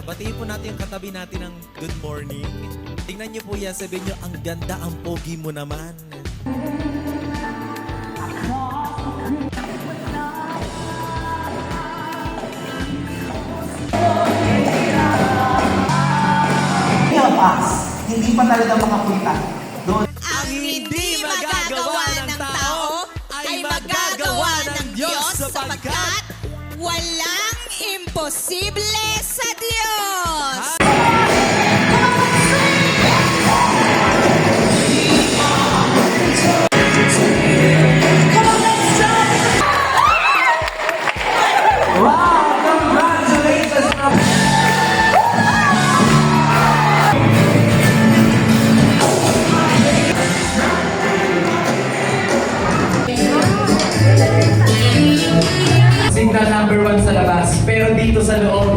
batiin po natin yung katabi natin ng good morning. Tingnan niyo po yan, sabihin niyo, ang ganda, ang pogi mo naman. Hindi pa talaga makapunta doon. Ang hindi magagawa ng tao ay magagawa ng Diyos sapagkat walang imposible sa Diyos! Single number 1 sa labas, pero dito sa loob,